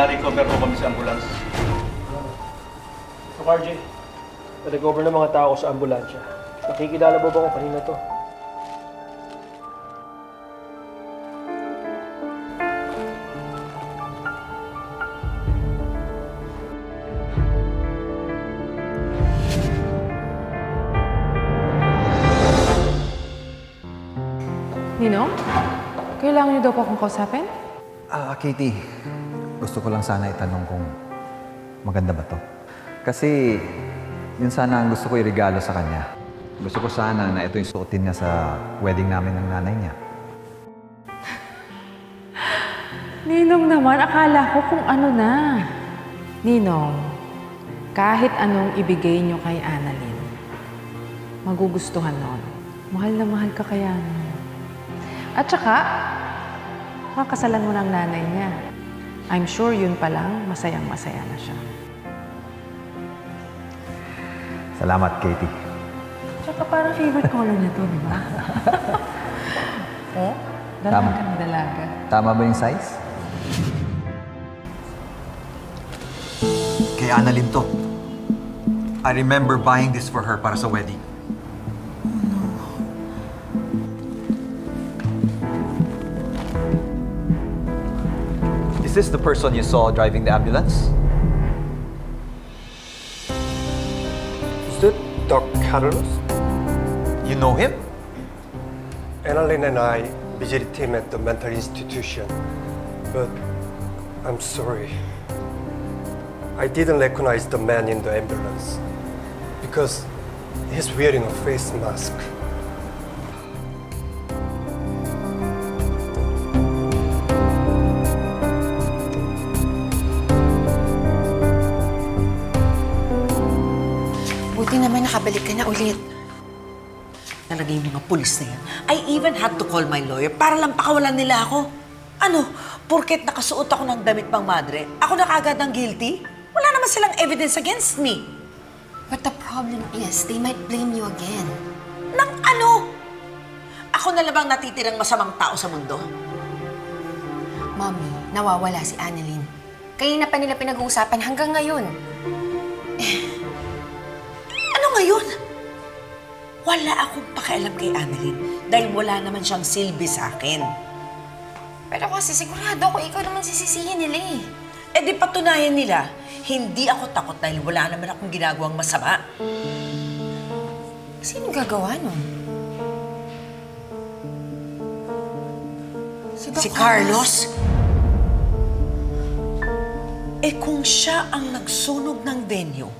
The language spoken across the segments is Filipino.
na-recover ko kami sa ambulance. So, RJ, na-recover ng mga tao sa ambulansya. Nakikilala mo ba kung kanina to? Ninong? Kailangan niyo daw po akong kausapin? Katie, gusto ko lang sana itanong kung maganda ba to. Kasi yun sana ang gusto ko i-regalo sa kanya. Gusto ko sana na ito yung suotin niya sa wedding namin ng nanay niya. Ninong naman, akala ko kung ano na. Ninong, kahit anong ibigay niyo kay Annalyn, magugustuhan nun. Mahal na mahal ka kaya nun. At saka, makasalan mo ng nanay niya. I'm sure yun pa lang, masayang-masaya na siya. Salamat, Katie. Tsaka parang favorite color niya to, di ba? Oh? Dalagang dalaga. Tama ba yung size? Kay Annalyn to. I remember buying this for her para sa wedding. Is this the person you saw driving the ambulance? Is that Doc Carlos? You know him? Annalyn and I visited him at the mental institution, but I'm sorry. I didn't recognize the man in the ambulance because he's wearing a face mask. Buti naman nakabalik ka na ulit. Talaga yung mga pulis na yan. I even had to call my lawyer para lang pakawalan nila ako. Ano, porket nakasuot ako ng damit pang madre, ako na kaagad ng guilty? Wala naman silang evidence against me. But the problem is, they might blame you again. Nang ano? Ako na lang natitirang masamang tao sa mundo? Mommy, nawawala si Annalyn. Kanina pa nila pinag-uusapan hanggang ngayon. Ano ngayon? Wala akong pakialam kay Annalyn dahil wala naman siyang silbi sa akin. Pero kasi sigurado ako ikaw naman sisisihin nila eh. Eh di patunayan nila, hindi ako takot dahil wala naman akong ginagawang masama. Sino gagawa nun? Si Carlos? Eh kung siya ang nagsunog ng venue,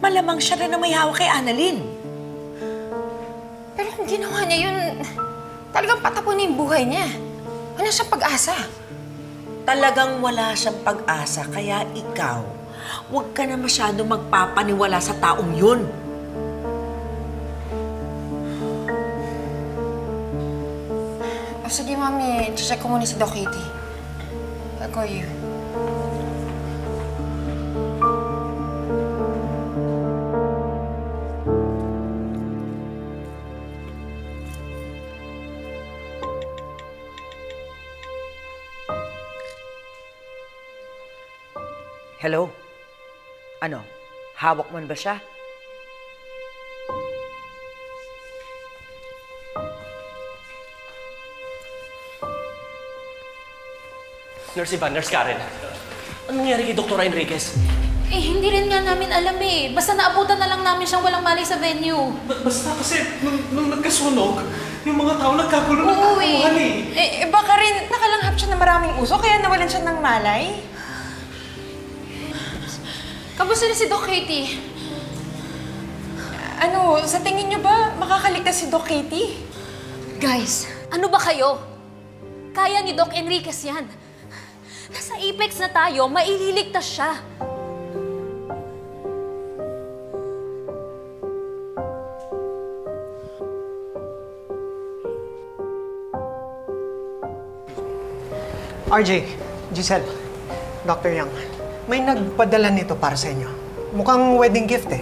malamang siya rin na may hawak kay Annalyn. Pero kung ginawa niya yun, talagang patapon na yung buhay niya. Wala siyang pag-asa. Talagang wala siyang pag-asa, kaya ikaw, huwag ka na masyado magpapaniwala sa taong yun. Oh, sige, Mami. Check ko muna si Doc Katie. I'll call you. Hello? Ano? Hawak man ba siya? Nurse Ivan, Nurse Karen. Anong nangyari kay Dr. Enriquez? Eh, hindi rin nga namin alam eh. Basta naabutan na lang namin siyang walang malay sa venue. Basta kasi nung nagkasunog, yung mga tao nagkagulo ng Oo kakuhan eh. Baka rin nakalanghap siya ng maraming uso, kaya nawalan siya ng malay. Kamusta na si Doc Katie? Ano, sa tingin niyo ba makakaligtas si Doc Katie? Guys, ano ba kayo? Kaya ni Doc Enriquez yan. Nasa Apex na tayo, maililigtas siya. RJ, Giselle, Dr. Yang, may nagpadala nito para sa inyo. Mukhang wedding gift eh.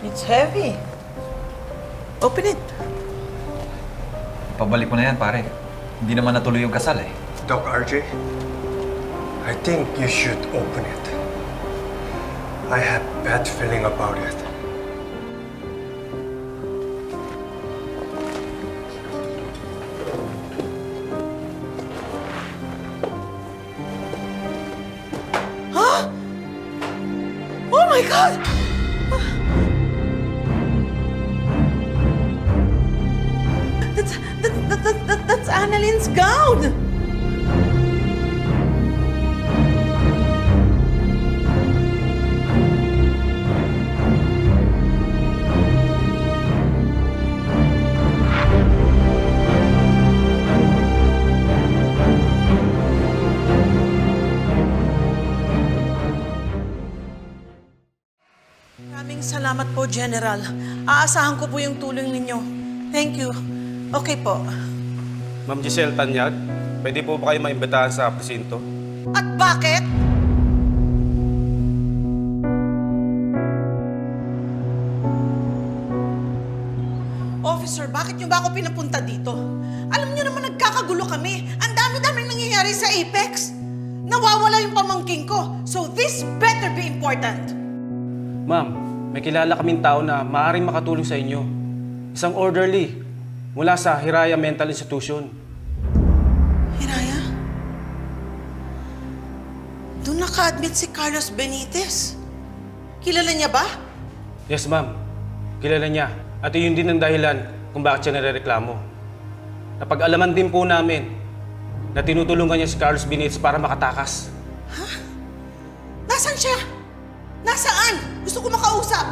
It's heavy. Open it. Pabalik mo na yan, pare. Hindi naman natuloy yung kasal eh. Doc RJ, I think you should open it. I have bad feeling about it. Oh my God! That's Annaline's gown! Maraming salamat po, General. Aasahan ko po yung tulong ninyo. Thank you. Okay po. Ma'am Giselle Tanyag, pwede po ba kayo maimbitahan sa presinto? At bakit? Officer, bakit niyo ba ako pinapunta dito? Alam niyo naman nagkakagulo kami. Ang dami-daming nangyayari sa Apex. Nawawala yung pamangking ko. So this better be important. Ma'am, may kilala kaming tao na maaaring makatulong sa inyo. Isang orderly mula sa Hiraya Mental Institution. Hiraya? Doon naka-admit si Carlos Benitez. Kilala niya ba? Yes, ma'am. Kilala niya. At iyon din ang dahilan kung bakit siya narereklamo. Napag-alaman din po namin na tinutulungan niya si Carlos Benitez para makatakas. Ha? Nasaan siya? Nasaan? Gusto ko makausap.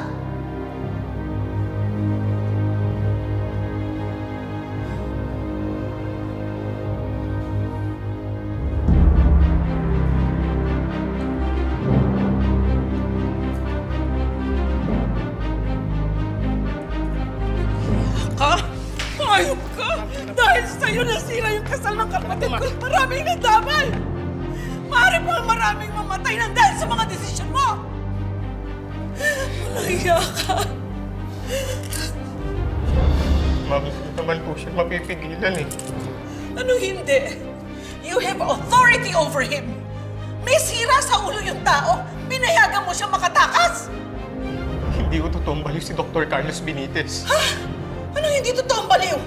Ayop ka! Dahil sa'yo nasira yung kasal ng kapatid ko. Maraming nadamay! Maaari pa maraming mamatay ng dahil sa mga desisyon mo! Malaya ka! Ma'am, hindi naman po siya mapipigilan eh. Anong hindi? You have authority over him! May sira sa ulo yung tao, pinayagan mo siya makatakas! Hindi ko totoong baliw si Dr. Carlos Benitez. Ha? Anong hindi totoong baliw?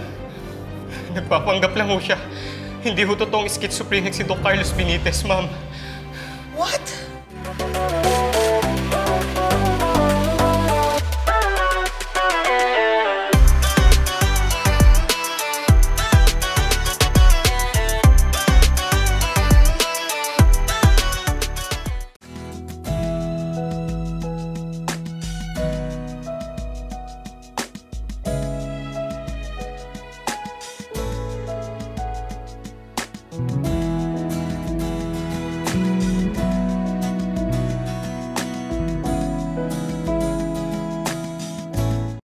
Nagpapanggap lang ho siya. Hindi ho totoong schizophrenic si Dr. Carlos Benitez, ma'am. What?